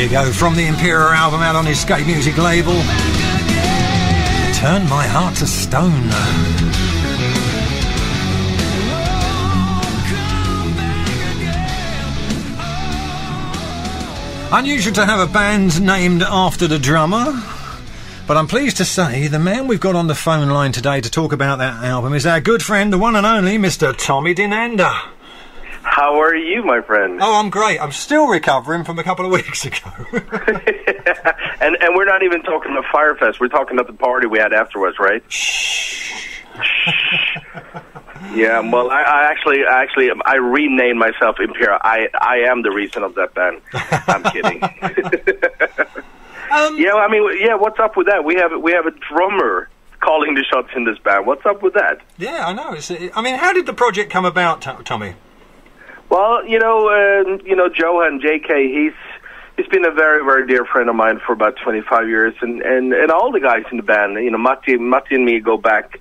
you go, from the Impera album out on his skate music label. Turn My Heart to Stone. Unusual to have a band named after the drummer, but I'm pleased to say the man we've got on the phone line today to talk about that album is our good friend, the one and only Mr. Tommy Denander. How are you, my friend? Oh, I'm great. I'm still recovering from a couple of weeks ago. and we're not even talking about Firefest. We're talking about the party we had afterwards, right? Yeah, well, I renamed myself Impera. I am the reason of that band. I'm kidding. Yeah, I mean, yeah. What's up with that? We have a drummer calling the shots in this band. What's up with that? Yeah, I know. I mean, how did the project come about, Tommy? Well, Johan JK, he's been a very, very dear friend of mine for about 25 years, and all the guys in the band, Matti and me go back.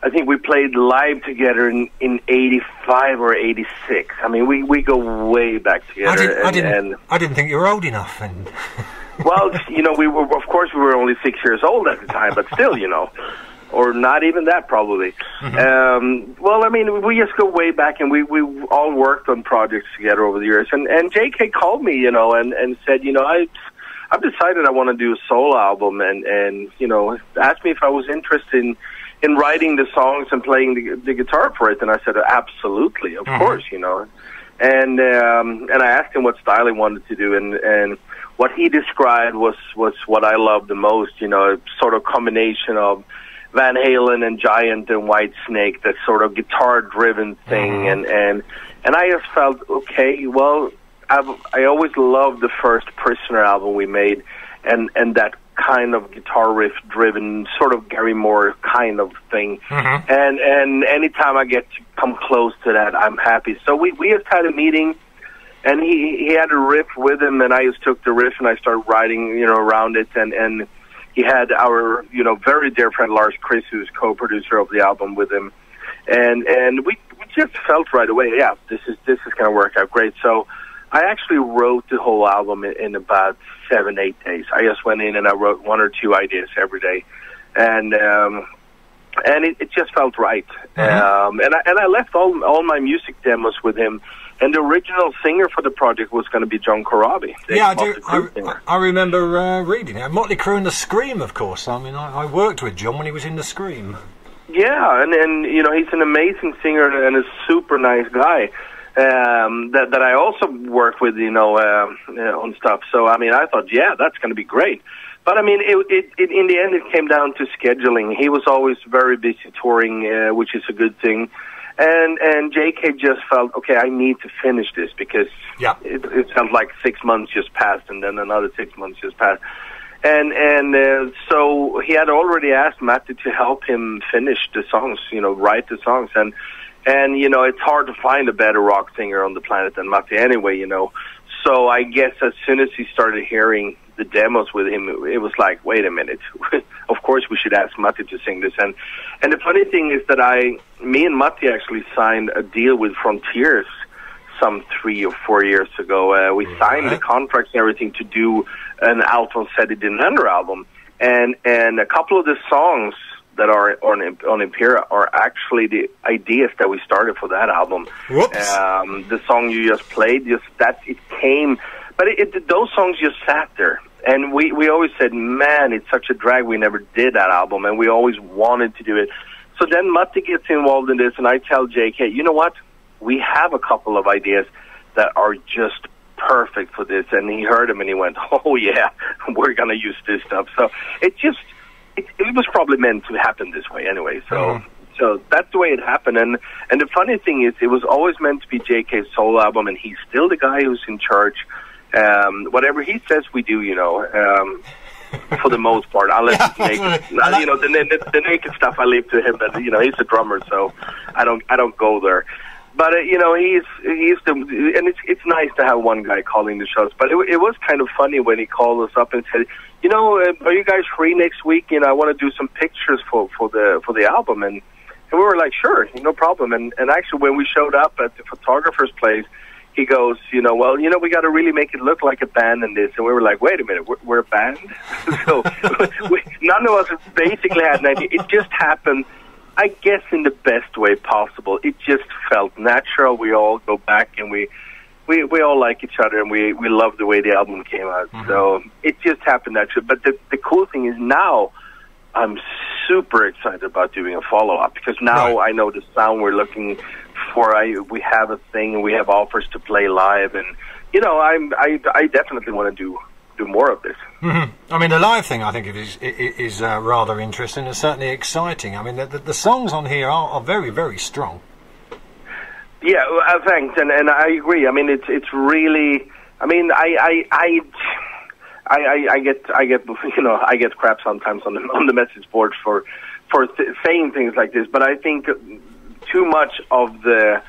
I think we played live together in 85 or 86. I mean, we go way back together. I didn't think you were old enough. And well, we were only 6 years old at the time, but still, or not even that probably. Mm-hmm. Well, I mean, we just go way back, and we all worked on projects together over the years. And JK called me, and said, I've decided I want to do a solo album, and asked me if I was interested in writing the songs and playing the guitar for it. And I said, absolutely, of course, And I asked him what style he wanted to do, and what he described was what I loved the most, sort of combination of Van Halen and Giant and Whitesnake, that sort of guitar-driven thing. And I just felt, okay, well, I always loved the first Prisoner album we made, and that kind of guitar riff driven, sort of Gary Moore kind of thing. Mm-hmm. And anytime I get to come close to that, I'm happy. So we just had a meeting, and he had a riff with him, and I just took the riff and I started writing, around it, and he had our, very dear friend Lars Chris, who's co-producer of the album, with him, and we just felt right away, yeah, this is going to work out great. So I actually wrote the whole album in about 7-8 days. I just went in and I wrote one or two ideas every day, and it just felt right. Mm-hmm. And I left all my music demos with him. And the original singer for the project was going to be John Corabi. Yeah, I do. I remember reading it. Motley Crue and the Scream, of course. I mean, I worked with John when he was in the Scream. Yeah, and he's an amazing singer and a super nice guy. That I also worked with, on stuff. So I mean, I thought, yeah, that's going to be great. But I mean, it in the end, it came down to scheduling. He was always very busy touring, which is a good thing. And JK just felt, okay, I need to finish this, because it sounds like 6 months just passed, and then another 6 months just passed. And so he had already asked Matti to help him finish the songs, write the songs. And it's hard to find a better rock singer on the planet than Matti anyway, So I guess as soon as he started hearing the demos with him, it was like, wait a minute, of course we should ask Matti to sing this. And the funny thing is that me and Matti actually signed a deal with Frontiers some 3 or 4 years ago. We signed the contracts and everything to do an Alton Sedi Denander album. And a couple of the songs that are on Impera are actually the ideas that we started for that album. Whoops. The song you just played, it came, but those songs just sat there. And we always said, man, it's such a drag we never did that album, and we always wanted to do it. So then Matti gets involved in this, and I tell JK, you know what? We have a couple of ideas that are just perfect for this. And he heard them, and he went, oh, yeah, we're going to use this stuff. So it was probably meant to happen this way anyway. So that's the way it happened. And the funny thing is, it was always meant to be JK's solo album, and he's still the guy who's in charge. Whatever he says, we do, for the most part. Unless it's naked. The naked stuff I leave to him. But he's a drummer, so I don't go there. But he's and it's nice to have one guy calling the shots. But it was kind of funny when he called us up and said, are you guys free next week? I want to do some pictures for the album. And we were like, sure, no problem. And actually, when we showed up at the photographer's place, he he goes, well, we got to really make it look like a band in this. And we were like, wait a minute, we're a band? So none of us basically had an idea. It just happened, I guess, in the best way possible. It just felt natural. We all go back and we all like each other, and we love the way the album came out. Mm-hmm. So it just happened naturally. But the cool thing is now I'm super excited about doing a follow-up, because now I know the sound we're looking for. We have a thing, and we have offers to play live, and I definitely want to do more of this. Mm-hmm. I mean, the live thing I think is rather interesting and certainly exciting. I mean, the songs on here are very, very strong. Yeah, thanks, and I agree. I mean, it's really. I mean, I get crap sometimes on the message board for saying things like this, but I think too much of the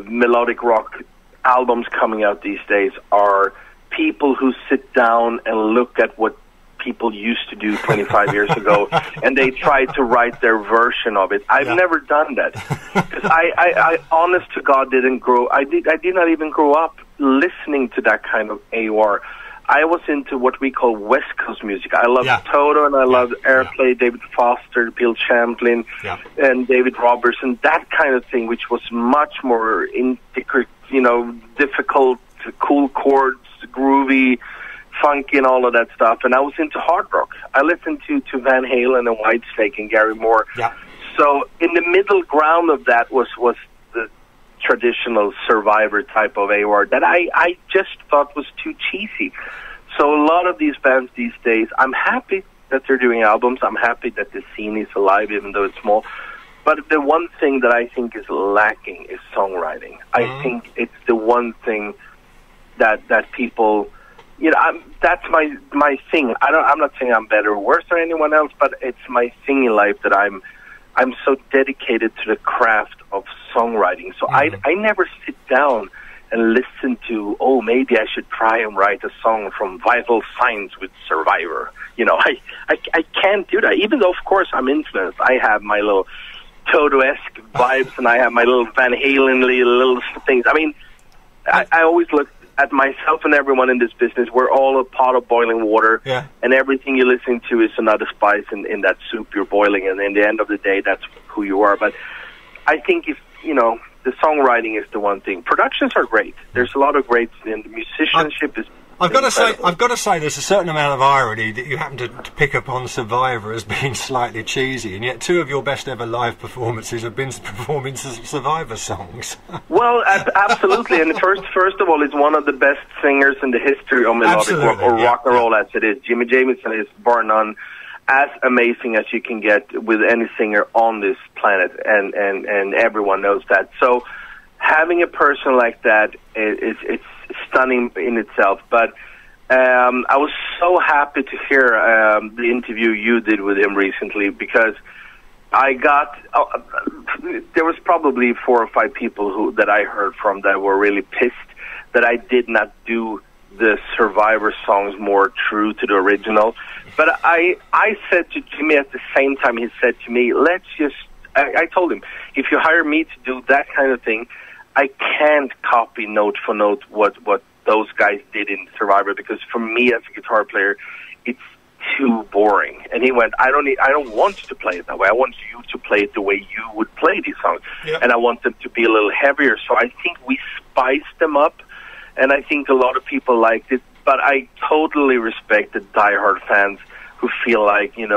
melodic rock albums coming out these days are people who sit down and look at what people used to do 25 years ago, and they try to write their version of it. I've never done that, because I honest to God didn't grow. I did not even grow up listening to that kind of AOR. I was into what we call West Coast music. I loved Toto, and I loved Airplay, David Foster, Bill Champlin, and David Robertson, that kind of thing, which was much more intricate, difficult, cool chords, groovy, funky, and all of that stuff. And I was into hard rock. I listened to Van Halen and Whitesnake and Gary Moore. Yeah. So in the middle ground of that was the traditional Survivor type of AOR that I just thought was too cheesy. So a lot of these bands these days, I'm happy that they're doing albums. I'm happy that the scene is alive, even though it's small. But the one thing that I think is lacking is songwriting. I think it's the one thing that people, that's my thing. I'm not saying I'm better or worse than anyone else, but it's my thing in life that I'm so dedicated to the craft of songwriting. So I never sit down and listen to, maybe I should try and write a song from Vital Signs with Survivor. I can't do that, even though, of course, I'm influenced. I have my little Toto-esque vibes, and I have my little Van Halen little things. I mean, I always look at myself and everyone in this business. We're all a pot of boiling water, and everything you listen to is another spice in that soup you're boiling, and in the end of the day, that's who you are. But I think if, the songwriting is the one thing. Productions are great. There's a lot of greats, and the musicianship is I've got to say, there's a certain amount of irony that you happen to pick up on Survivor as being slightly cheesy, and yet two of your best ever live performances have been performing Survivor songs. Well, absolutely, and first of all, it's one of the best singers in the history of melodic rock or rock and roll as it is. Jimmy Jamison is bar none as amazing as you can get with any singer on this planet, and everyone knows that. So having a person like that it's stunning in itself. But I was so happy to hear the interview you did with him recently, because I got there was probably 4 or 5 people that I heard from that were really pissed that I did not do the Survivor songs more true to the original. But I said to Jimmy at the same time he said to me, I told him, if you hire me to do that kind of thing, I can't copy note for note what those guys did in Survivor, because for me as a guitar player, it's too boring. And he went, I don't want you to play it that way. I want you to play it the way you would play these songs. Yep. And I want them to be a little heavier. So I think we spiced them up, and I think a lot of people liked it. But I totally respect the diehard fans who feel like, you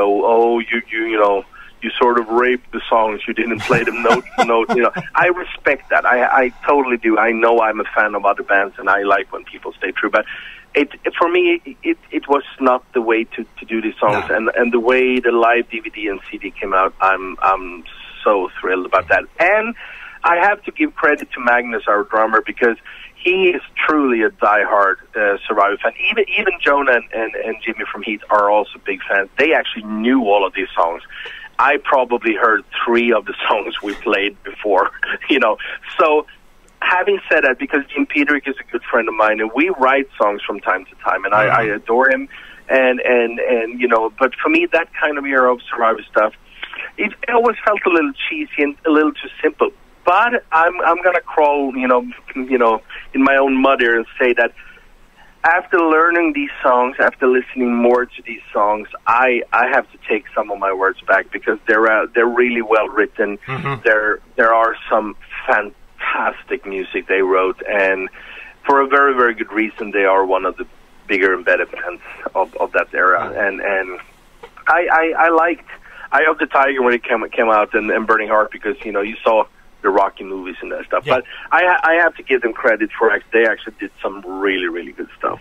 sort of raped the songs. You didn't play them note for note. I respect that. I totally do. I know I'm a fan of other bands, and I like when people stay true. But for me, it was not the way to do these songs. No. And the way the live DVD and CD came out, I'm so thrilled about that. And I have to give credit to Magnus, our drummer, because he is truly a diehard Survivor fan. Even Jonah and Jimmy from Heat are also big fans. They actually knew all of these songs. I probably heard 3 of the songs we played before, So having said that, because Jim Peterick is a good friend of mine, and we write songs from time to time, and I adore him, and but for me, that kind of era of Survivor stuff, it always felt a little cheesy and a little too simple. But I'm gonna crawl, you know, in my own mud here and say that after learning these songs, after listening more to these songs, I have to take some of my words back because they're really well written. Mm-hmm. There are some fantastic music they wrote, and for a very, very good reason, they are one of the bigger and better bands of that era. Mm-hmm. And I liked Eye of the Tiger when it came out, and Burning Heart, because you saw the Rocky movies and that stuff. Yeah. But I have to give them credit for they actually did some really, really good stuff.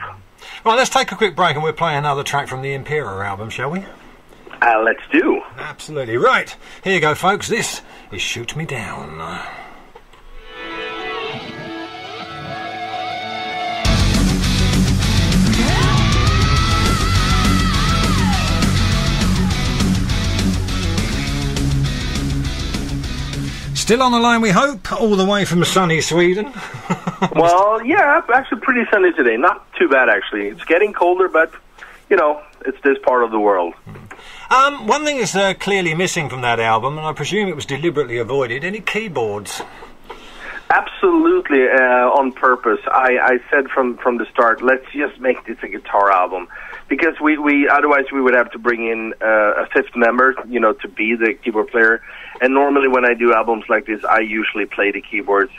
Well, let's take a quick break and we'll play another track from the Impera album, shall we? Let's do. Absolutely. Right. Here you go, folks. This is Shoot Me Down. Still on the line, we hope, all the way from sunny Sweden. Well, yeah, actually pretty sunny today. Not too bad, actually. It's getting colder, but, it's this part of the world. One thing is clearly missing from that album, and I presume it was deliberately avoided, any keyboards? Absolutely, on purpose. I said from the start, let's just make this a guitar album. Because we otherwise we would have to bring in a fifth member, to be the keyboard player. And normally when I do albums like this, I usually play the keyboards,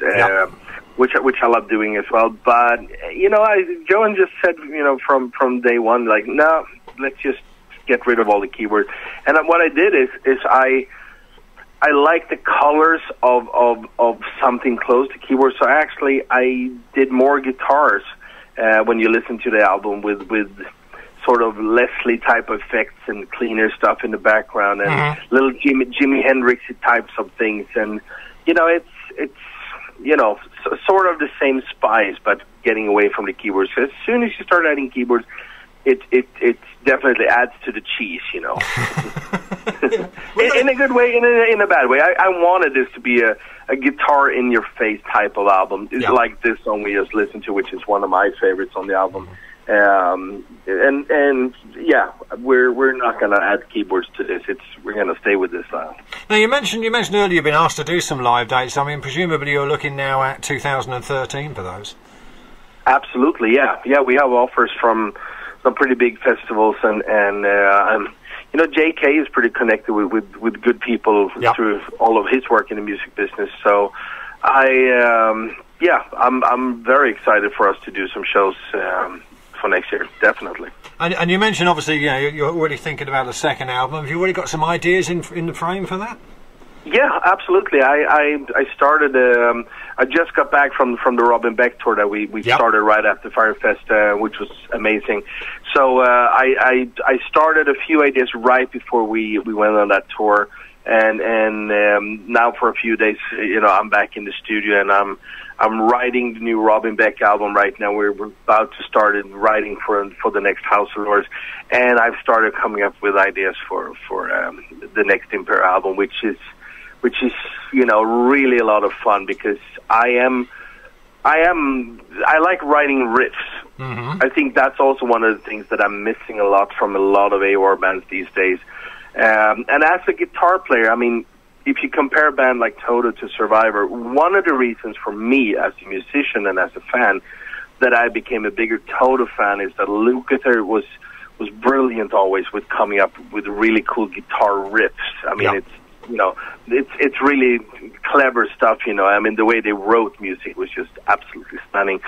which I love doing as well. But Johan just said, from day one, like, no, let's just get rid of all the keyboards. And what I did is I like the colors of something close to keyboard. So actually I did more guitars when you listen to the album with sort of Leslie type effects and cleaner stuff in the background and little Jimi Hendrix types of things, and it's sort of the same spice, but getting away from the keyboards. So as soon as you start adding keyboards, it definitely adds to the cheese, in a good way, in a bad way. I wanted this to be a guitar in your face type of album. It's like this song we just listened to, which is one of my favorites on the album. We're not going to add keyboards to this. We're going to stay with this style. Now you mentioned earlier you've been asked to do some live dates. I mean, presumably you're looking now at 2013 for those. Absolutely, yeah. We have offers from some pretty big festivals, and JK is pretty connected with good people through all of his work in the music business. So I'm very excited for us to do some shows for next year, definitely. And you mentioned, obviously, you're already thinking about the second album. Have you already got some ideas in the frame for that? Yeah, absolutely. I started. I just got back from the Robin Beck tour that we started right after Firefest, which was amazing. So I started a few ideas right before we went on that tour, and now for a few days, I'm back in the studio and I'm writing the new Robin Beck album right now. We're about to start writing for the next House of Lords, and I've started coming up with ideas for the next Impera album, which is really a lot of fun, because I like writing riffs. Mm-hmm. I think that's also one of the things that I'm missing a lot from a lot of AOR bands these days. And as a guitar player, I mean, if you compare a band like Toto to Survivor, one of the reasons for me as a musician and as a fan that I became a bigger Toto fan is that Lukather was brilliant always with coming up with really cool guitar riffs. I mean, it's really clever stuff, I mean, the way they wrote music was just absolutely stunning.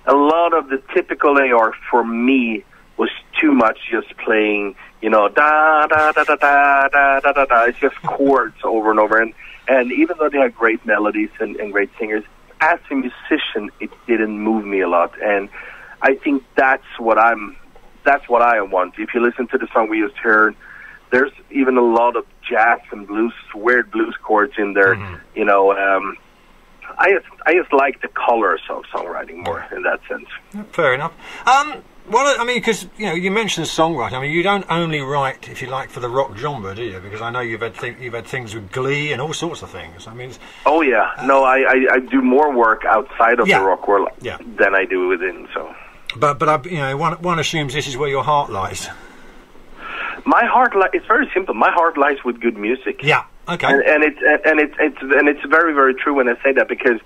A lot of the typical AR for me was too much just playing, da da da da da da da da da. It's just chords over and over, and even though they have great melodies and great singers, as a musician, it didn't move me a lot, and I think that's what I want. If you listen to the song we just heard, there's even a lot of jazz and blues, weird blues chords in there. Mm-hmm. I just like the colors of songwriting more in that sense. Fair enough. Well, I mean, because you mentioned songwriting. I mean, you don't only write, if you like, for the rock genre, do you? Because I know you've had things with Glee and all sorts of things. I mean, oh yeah, no, I do more work outside of the rock world than I do within. So, but one assumes this is where your heart lies. My heart it's very simple. My heart lies with good music. Yeah. Okay. And it's very, very true when I say that, because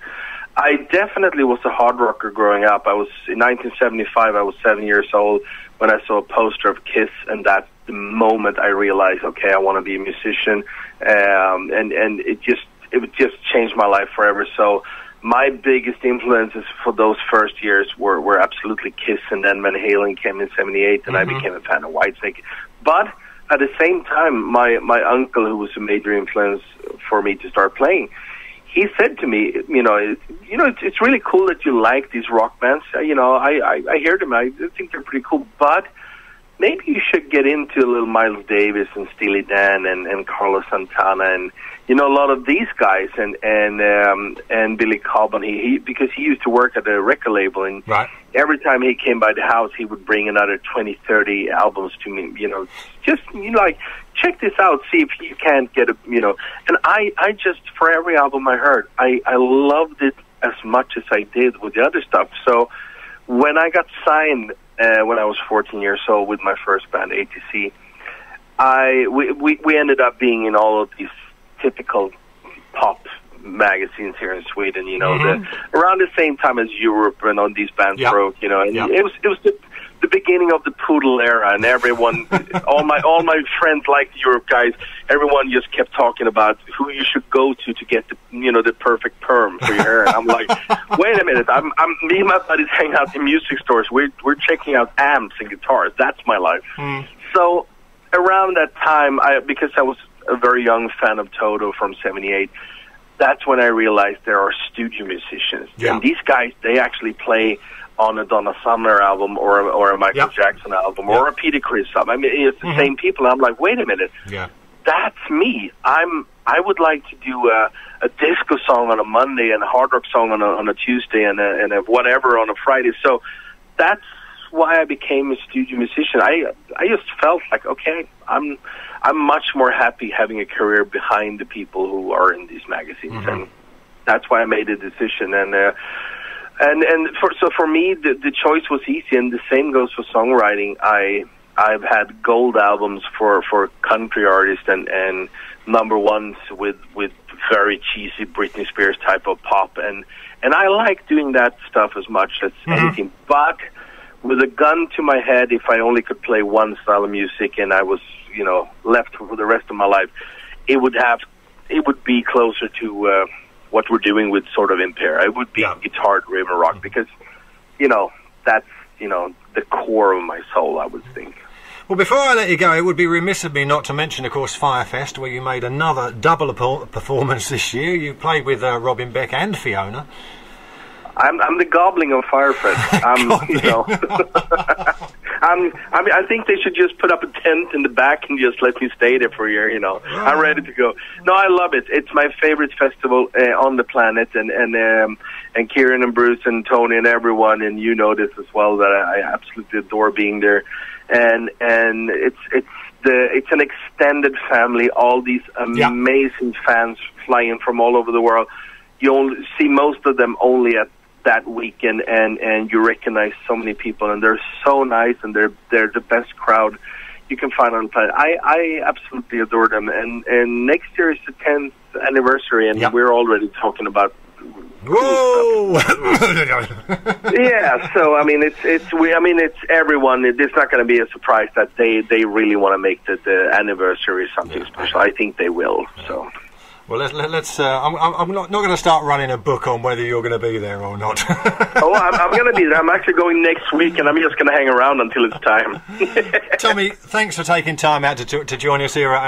I definitely was a hard rocker growing up. I was in 1975. I was 7 years old when I saw a poster of Kiss, and that's the moment I realized, okay, I want to be a musician. And it just changed my life forever. So my biggest influences for those first years were absolutely Kiss, and then Van Halen came in 78, and I became a fan of Whitesnake. But at the same time, my uncle, who was a major influence for me to start playing, he said to me, it's really cool that you like these rock bands. I hear them. I think they're pretty cool, but maybe you should get into a little Miles Davis and Steely Dan and Carlos Santana and a lot of these guys and Billy Cobham. He because he used to work at a record label, and every time he came by the house, he would bring another 20, 30 albums to me. Just check this out, see if you can't get And I just, for every album I heard, I loved it as much as I did with the other stuff. So when I got signed when I was 14 years old with my first band, ATC, we ended up being in all of these typical pop magazines here in Sweden, around the same time as Europe, and on these bands broke, and it was the beginning of the Poodle era, and everyone, all my friends liked Europe guys. Everyone just kept talking about who you should go to get the perfect perm for your hair. And I'm like, wait a minute, me and my buddies hang out in music stores. We're checking out amps and guitars. That's my life. So around that time, because I was a very young fan of Toto from 78, that's when I realized there are studio musicians. And these guys, they actually play on a Donna Summer album or a Michael Jackson album or a Peter Criss album. I mean, it's the same people. I'm like, wait a minute. That's me. I would like to do a disco song on a Monday and a hard rock song on a Tuesday and a whatever on a Friday. So that's why I became a studio musician. I just felt like, okay, I'm much more happy having a career behind the people who are in these magazines, and that's why I made a decision. And for me, the choice was easy, and the same goes for songwriting. I've had gold albums for country artists and number ones with very cheesy Britney Spears type of pop, and I like doing that stuff as much as anything. But with a gun to my head, if I only could play one style of music and I was left for the rest of my life, it would be closer to what we're doing with sort of Impera. It would be guitar-driven rock, because that's the core of my soul, I would think. Well, before I let you go, it would be remiss of me not to mention, of course, Firefest, where you made another double performance this year. You played with Robin Beck and Fiona. I'm the gobbling of Firefest. I think they should just put up a tent in the back and just let me stay there for a year. I'm ready to go. No, I love it. It's my favorite festival on the planet, and Kieran and Bruce and Tony and everyone, and this as well, that I absolutely adore being there. And it's an extended family. All these amazing fans flying from all over the world. You only see most of them only at that weekend, and you recognize so many people, and they're so nice, and they're the best crowd you can find on the planet. I absolutely adore them, and next year is the 10th anniversary, and we're already talking about whoa. Yeah, so I mean it's everyone. It's not going to be a surprise that they really want to make the anniversary something special. I think they will. So. Well, let's. I'm not going to start running a book on whether you're going to be there or not. I'm going to be there. I'm actually going next week, and I'm just going to hang around until it's time. Tommy, thanks for taking time out to join us here at